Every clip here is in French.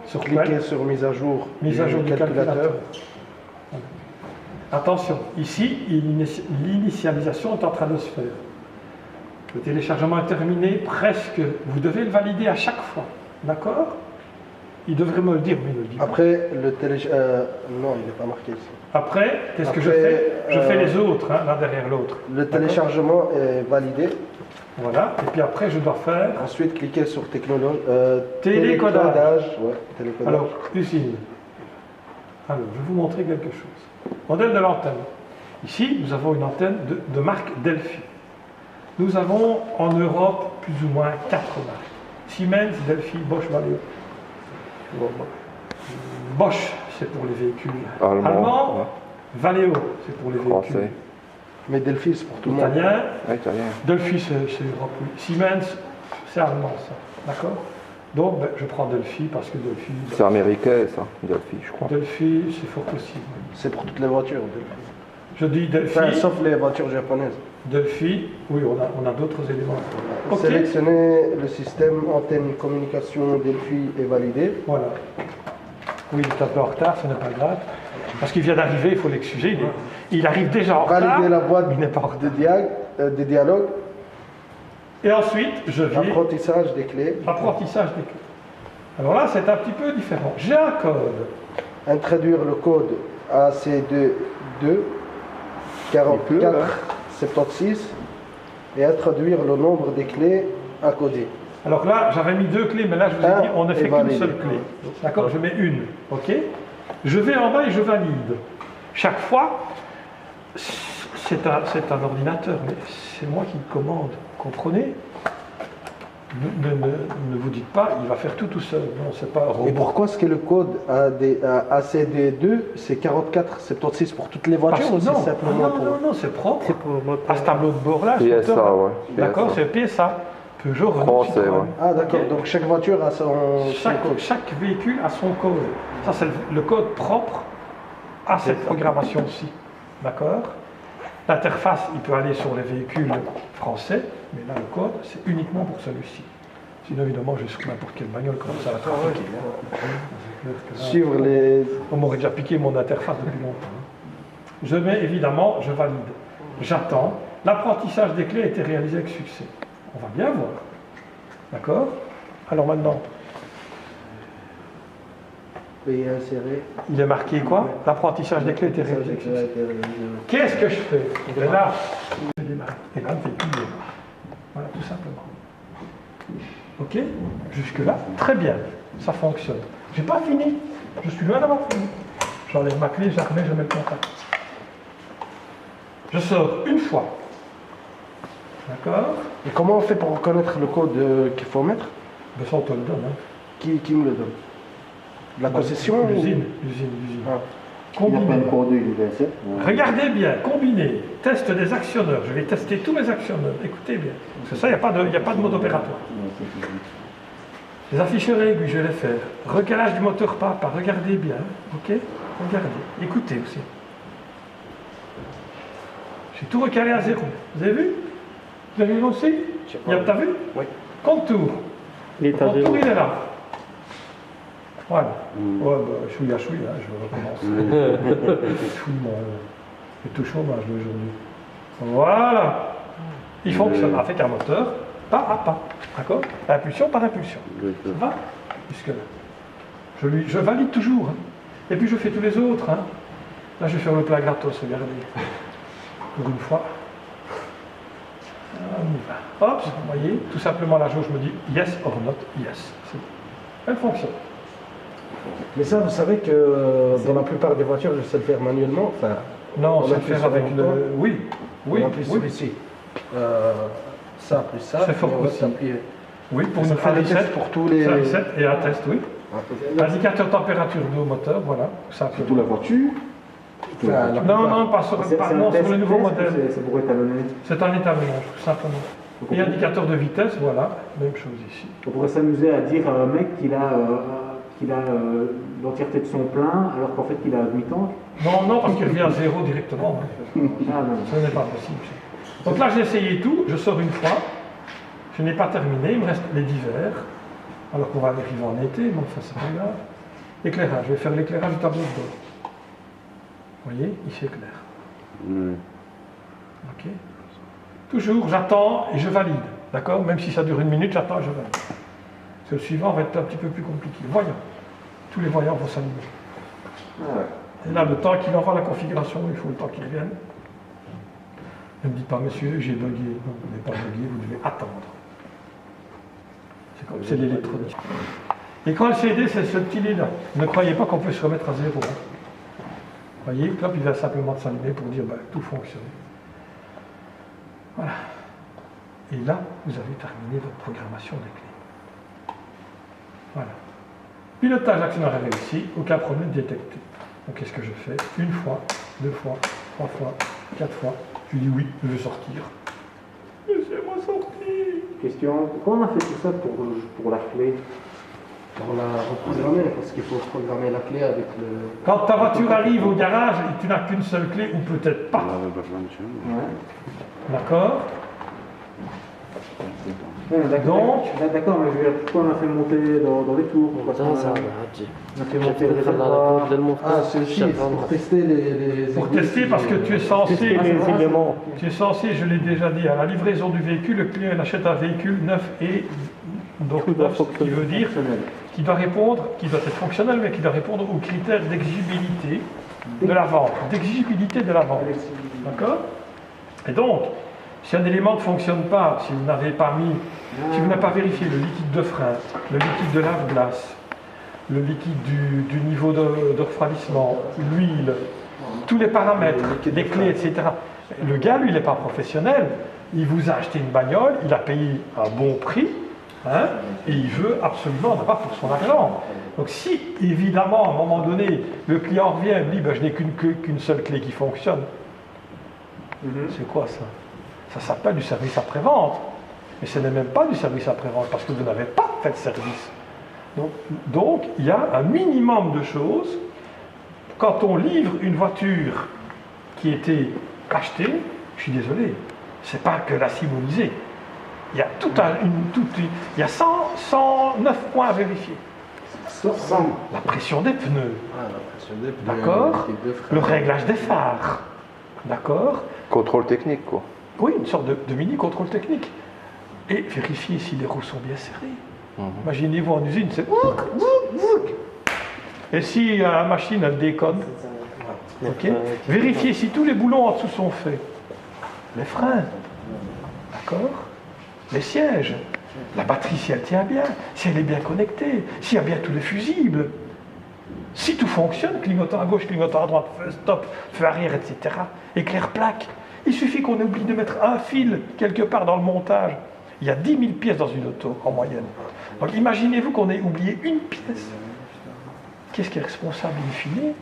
Sur Cliquez sur mise à jour du calculateur. Voilà. Attention, ici, l'initialisation est en train de se faire. Le téléchargement est terminé, presque. Vous devez le valider à chaque fois. D'accord? Il devrait me le dire, mais il ne le dit pas. Après, le téléchargement... non, il n'est pas marqué ici. Après, qu'est-ce que je fais? Je fais les autres, hein, l'un derrière l'autre. Le téléchargement est validé. Voilà, et puis après, je dois faire... Ensuite, cliquez sur télécodage. Télécodage. Ouais, télécodage. Alors, usine. Alors, je vais vous montrer quelque chose. Modèle de l'antenne. Ici, nous avons une antenne de marque Delphi. Nous avons en Europe plus ou moins 4 marques. Siemens, Delphi, Bosch, Valeo. Bosch, c'est pour les véhicules allemands. Ouais. Valeo, c'est pour les véhicules Français. Mais Delphi, c'est pour tout le monde. italiens. Ouais, italien. Delphi, c'est Europe. Oui. Siemens, c'est allemand, ça. D'accord? Donc, je prends Delphi parce que Delphi... C'est américain, ça, Delphi, je crois. Delphi, c'est fort possible. C'est pour toutes les voitures, Delphi. Je dis Delphi. Enfin, sauf les voitures japonaises. Delphi, oui, on a d'autres éléments. Ok. Sélectionnez le système antenne communication Delphi est validé. Voilà. Oui, il est un peu en retard, ce n'est pas grave. Parce qu'il vient d'arriver, il faut l'excuser. Il arrive déjà en retard. Valider la boîte il n'est pas en retard. de dialogue. Et ensuite, je vais... Apprentissage des clés. Apprentissage des clés. Alors là, c'est un petit peu différent. J'ai un code. Introduire le code AC22 44 76 et introduire le nombre des clés à coder. Alors là, j'avais mis 2 clés, mais là, je vous ai dit, on ne fait qu'une valide. seule clé. D'accord? Je mets une. OK? Je vais en bas et je valide. Chaque fois, c'est un ordinateur, mais c'est moi qui le commande. Comprenez? Ne vous dites pas, il va faire tout seul. Non, c'est pas un robot. Et pourquoi est-ce que le code ACD2 c'est 44 76 pour toutes les voitures ou c'est simplement pour... non, c'est propre. C'est pour le moteur. À ce tableau de bord là, PSA, ouais. d'accord, PSA. c'est PSA. Peugeot, Renault, Français, Citroën. ouais. Ah d'accord, Ok. donc chaque voiture a son code. Chaque véhicule a son code. Ça, c'est le code propre à cette programmation-ci. D'accord? L'interface, il peut aller sur les véhicules français, mais là, le code, c'est uniquement pour celui-ci. Sinon, évidemment, je vais sur n'importe quelle bagnole, comme ça va trafiquer. Suivre les... On m'aurait déjà piqué mon interface depuis longtemps. Je mets, évidemment, je valide. J'attends. L'apprentissage des clés a été réalisé avec succès. On va bien voir. D'accord? Alors maintenant, Pays inséré. il est marqué quoi? L'apprentissage des clés a été réalisé avec succès. Qu'est-ce que je fais? Et là, je démarre. Et là, le véhicule démarre. Voilà, tout simplement. Ok? Jusque-là, très bien. Ça fonctionne. J'ai pas fini. Je suis loin d'avoir fini. J'enlève ma clé, je la remets, je mets le contact. Je sors une fois. D'accord? Et comment on fait pour reconnaître le code qu'il faut mettre? Ben ça, on te le donne. Hein. Qui me le donne? La concession ou- L'usine. Ah. Il n'y a pas Combiner. de code universel. Regardez bien, combiner, test des actionneurs. Je vais tester tous mes actionneurs. Écoutez bien. Parce que ça, il n'y a pas de mode opératoire. Les afficheurs aigus, je vais les faire. Recalage du moteur papa, regardez bien. Ok? Regardez. Écoutez aussi. J'ai tout recalé à 0. Vous avez vu? Vous avez vu aussi? T'as vu? Oui. Contour. Il est à Le contour, 0. il est là. Voilà. Ouais, bah, chouïa, je recommence. Chouïa, c'est tout chômage aujourd'hui. Voilà. Il fonctionne avec un moteur, pas à pas. D'accord? Impulsion par impulsion. Ça va? Jusque-là. Je valide toujours. Hein. Et puis je fais tous les autres. Hein. Là, je vais faire le plat gratos, regardez. Pour une fois. On y va. Hop, vous voyez, tout simplement la jauge me dit yes or not yes. C'est bon. Elle fonctionne. Mais ça, vous savez que dans la plupart des voitures, je sais le faire manuellement. Enfin, Non, on c'est appuie faire sur avec un le. bouton. Oui, oui, on appuie oui. celui-ci. Ça plus ça. C'est fort et on va possible. s'appuyer. Oui, pour Ça nous fait faire des des tests tests pour tous les... Faire des tests et un test, oui. Indicateur température de moteur, voilà. Ça, Surtout la voiture. Enfin, la non, non, pas sur, C'est pas- un non, test sur le nouveau test ou modèle. c'est pour étalonner. C'est un étalonnage, tout simplement. Et indicateur de vitesse, voilà, même chose ici. On pourrait s'amuser à dire à un mec qu'il a l'entièreté de son plein alors qu'en fait il a demi-temps. Non, non, parce qu'il revient à 0 directement. Hein. Ah non. Ce n'est pas possible. Donc là, j'ai essayé tout, je sors une fois. Je n'ai pas terminé, il me reste les divers. Alors qu'on va arriver en été, mais enfin, c'est pas grave. Éclairage, je vais faire l'éclairage du tableau de bord. Vous voyez, ici est clair. Ok. Toujours, j'attends et je valide. D'accord? Même si ça dure 1 minute, j'attends et je valide. Parce que le suivant va être un petit peu plus compliqué. Voyons. Tous les voyants vont s'allumer. Et là, le temps qu'il envoie la configuration, il faut le temps qu'il revienne. Ne me dites pas, monsieur, j'ai bugué. Non, vous n'avez pas bugué, vous devez attendre. C'est comme c'est l'électronique. Et quand le CD, c'est ce petit nez-là. Ne croyez pas qu'on peut se remettre à zéro. Vous voyez, là, il va simplement s'allumer pour dire, tout fonctionne. Voilà. Et là, vous avez terminé votre programmation des clés. Voilà. Pilotage actionnaire réussi, aucun problème détecté. Donc qu'est-ce que je fais? 1 fois, 2 fois, 3 fois, 4 fois. Je dis oui, je veux sortir. Laissez-moi sortir. Question, comment on a fait tout ça pour la clé? On l'a reprogrammé parce qu'il faut programmer la clé avec le. Quand ta voiture arrive au garage et tu n'as qu'une seule clé, ou peut-être pas. D'accord? Donc, d'accord, mais je veux dire, pourquoi on a fait monter dans les tours? On a fait monter le réservoir. Ah, ceci, pour tester les. Pour tester, parce que tu es censé, je l'ai déjà dit, à la livraison du véhicule, le client il achète un véhicule neuf et donc neuf, ce qui veut dire qu'il doit répondre, qu'il doit être fonctionnel, mais qu'il doit répondre aux critères d'exigibilité de la vente. D'exigibilité de la vente. D'accord? Et donc, si un élément ne fonctionne pas, si vous n'avez pas mis, si vous n'avez pas vérifié le liquide de frein, le liquide de lave-glace, le liquide du niveau de refroidissement, l'huile, tous les paramètres, les clés, etc. Le gars, lui, il n'est pas professionnel. Il vous a acheté une bagnole, il a payé un bon prix, hein, et il veut absolument en avoir pour son argent. Donc si, évidemment, à un moment donné, le client revient et me dit, je n'ai qu'une seule clé qui fonctionne, c'est quoi ça? Ça s'appelle du service après-vente. Mais ce n'est même pas du service après-vente parce que vous n'avez pas fait de service. Donc, il y a un minimum de choses. Quand on livre une voiture qui était achetée, je suis désolé, c'est pas que la simonisée. Il y a il y a 109 points à vérifier. La pression des pneus. D'accord? Le réglage des phares. D'accord? Contrôle technique, quoi. Oui, une sorte de mini-contrôle technique. Et vérifier si les roues sont bien serrées. Imaginez-vous en usine, c'est... Et si la machine, elle déconne, okay. Vérifiez si tous les boulons en dessous sont faits. Les freins, d'accord? Les sièges, la batterie, si elle tient bien, si elle est bien connectée, s'il y a bien tous les fusibles. Si tout fonctionne, clignotant à gauche, clignotant à droite, feu stop, feu arrière, etc. Éclair plaque. Il suffit qu'on oublie de mettre un fil quelque part dans le montage. Il y a 10 000 pièces dans une auto, en moyenne. Donc imaginez-vous qu'on ait oublié une pièce. Qu'est-ce qui est responsable in fine?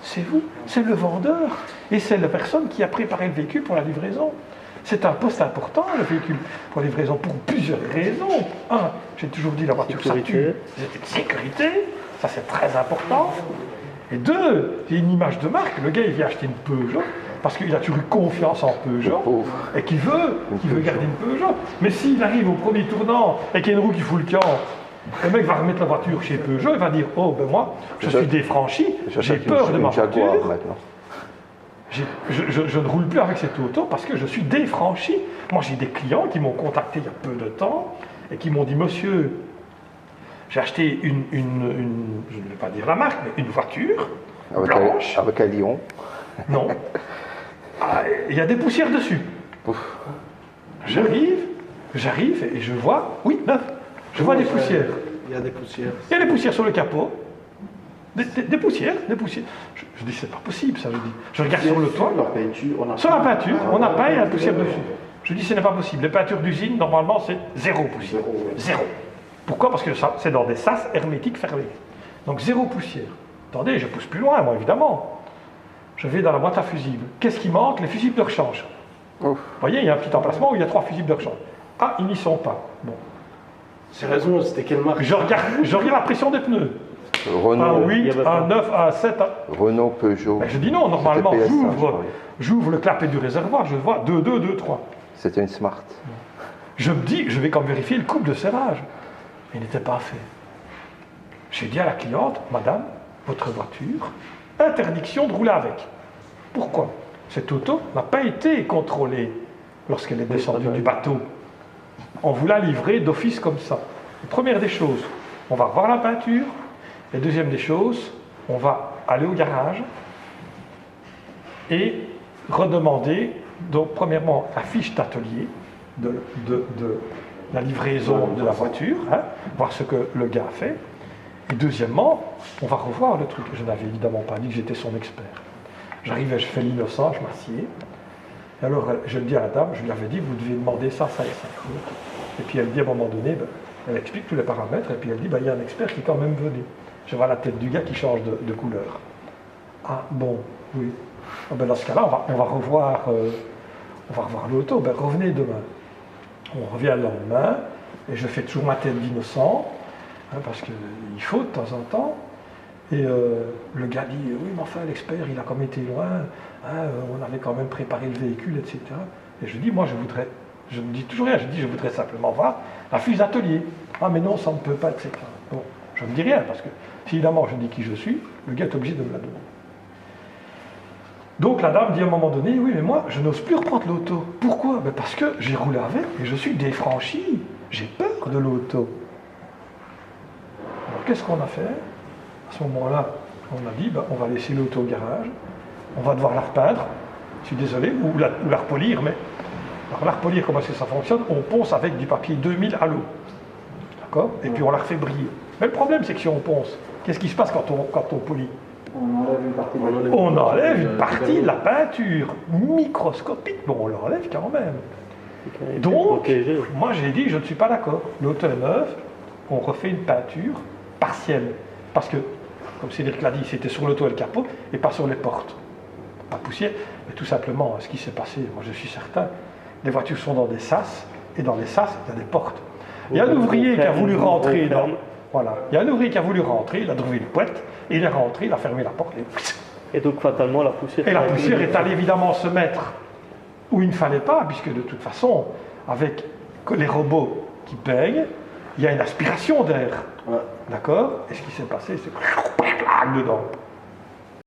C'est vous, c'est le vendeur. Et c'est la personne qui a préparé le véhicule pour la livraison. C'est un poste important, le véhicule pour la livraison, pour plusieurs raisons. Un, j'ai toujours dit, la voiture, ça tue. Sécurité, ça c'est très important. Et deux, il y a une image de marque. Le gars, il vient acheter une Peugeot parce qu'il a toujours eu confiance en Peugeot et qu'il veut garder une Peugeot. Mais s'il arrive au premier tournant et qu'il y a une roue qui fout le camp, le mec va remettre la voiture chez Peugeot et va dire « Oh, ben moi, je suis défranchi, j'ai peur de ma voiture. Je ne roule plus avec cette auto parce que je suis défranchi. » Moi, j'ai des clients qui m'ont contacté il y a peu de temps et qui m'ont dit « Monsieur, j'ai acheté je ne vais pas dire la marque, mais une voiture blanche. » Avec un lion. Non. Il y a des poussières dessus. J'arrive et je vois, oui, neuf. Je vois des poussières. Il y a des poussières. Il y a des poussières sur le capot. Des poussières. Je dis, c'est pas possible, ça. Je regarde sur le toit. Sur la peinture, on a peint, il y a la poussière dessus. Je dis, ce n'est pas possible. Les peintures d'usine, normalement, c'est 0 poussière. Zéro. Pourquoi? Parce que c'est dans des sas hermétiques fermés. Donc 0 poussière. Attendez, je pousse plus loin, moi, évidemment. Je vais dans la boîte à fusibles. Qu'est-ce qui manque? Les fusibles de rechange. Vous voyez, il y a un petit emplacement où il y a 3 fusibles de rechange. Ah, ils n'y sont pas. Bon. C'est raison, c'était quelle marque? Je regarde la pression des pneus. Renault. Un 8, un 9, un 7. Renault, Peugeot. Ben, je dis non, normalement, j'ouvre le clapet du réservoir, je vois 2, 2, 2, 3. C'était une Smart. Je me dis, je vais quand même vérifier le couple de serrage. Il n'était pas fait. J'ai dit à la cliente, madame, votre voiture, interdiction de rouler avec. Pourquoi? Cette auto n'a pas été contrôlée lorsqu'elle est descendue du bateau. On vous l'a livrée d'office comme ça. Première des choses, on va revoir la peinture. Et deuxième des choses, on va aller au garage et redemander, donc premièrement, la fiche d'atelier de la livraison de la voiture, hein, voir ce que le gars a fait. Et deuxièmement, on va revoir le truc. Je n'avais évidemment pas dit que j'étais son expert. J'arrivais, je fais l'innocent, je m'assieds. Et alors, je le dis à la dame, je lui avais dit, vous devez demander ça, ça et ça. Et puis elle dit à un moment donné, ben, elle explique tous les paramètres, et puis elle dit, ben, il y a un expert qui est quand même venu. Je vois la tête du gars qui change de couleur. Ah bon, oui. Ah, ben, dans ce cas-là, on va revoir l'auto. Ben, revenez demain. On revient le lendemain, et je fais toujours ma tête d'innocent, hein, parce qu'il faut de temps en temps. Et le gars dit, oui, mais enfin, l'expert, il a quand même été loin, hein, on avait quand même préparé le véhicule, etc. Et je dis, moi, je me dis toujours rien, je dis, je voudrais simplement voir la fiche d'atelier. Ah, mais non, ça ne peut pas, etc. Bon, je ne dis rien, parce que si évidemment je dis qui je suis, le gars est obligé de me la demander. Donc la dame dit à un moment donné, oui, mais moi, je n'ose plus reprendre l'auto. Pourquoi? Ben, parce que j'ai roulé avec et je suis défranchi. J'ai peur de l'auto. Alors qu'est-ce qu'on a fait? À ce moment-là, on a dit, ben, on va laisser l'auto au garage, on va devoir la repeindre, je suis désolé, ou la repolir, mais alors la repolir, comment est-ce que ça fonctionne? On ponce avec du papier 2000 à l'eau, d'accord? Et puis on la refait briller. Mais le problème, c'est que si on ponce, qu'est-ce qui se passe quand on polit? On enlève une partie On enlève une partie de la peinture, microscopique, mais on l'enlève quand même. Donc, moi j'ai dit, je ne suis pas d'accord. L'auto est neuve, on refait une peinture partielle. Parce que, comme Cédric l'a dit, c'était sur l'auto et le capot, et pas sur les portes. Pas poussière, mais tout simplement, ce qui s'est passé, moi je suis certain, les voitures sont dans des sas, et dans les sas, il y a des portes. Il y a un ouvrier qui a voulu rentrer dans... Voilà. Il y a un ouvrier qui a voulu rentrer, il a trouvé une pointe, et il est rentré, il a fermé la porte, et donc fatalement la poussière... Et la poussière est allée évidemment se mettre où il ne fallait pas, puisque de toute façon, avec les robots qui peignent, il y a une aspiration d'air. Ouais. D'accord? Et ce qui s'est passé, c'est dedans.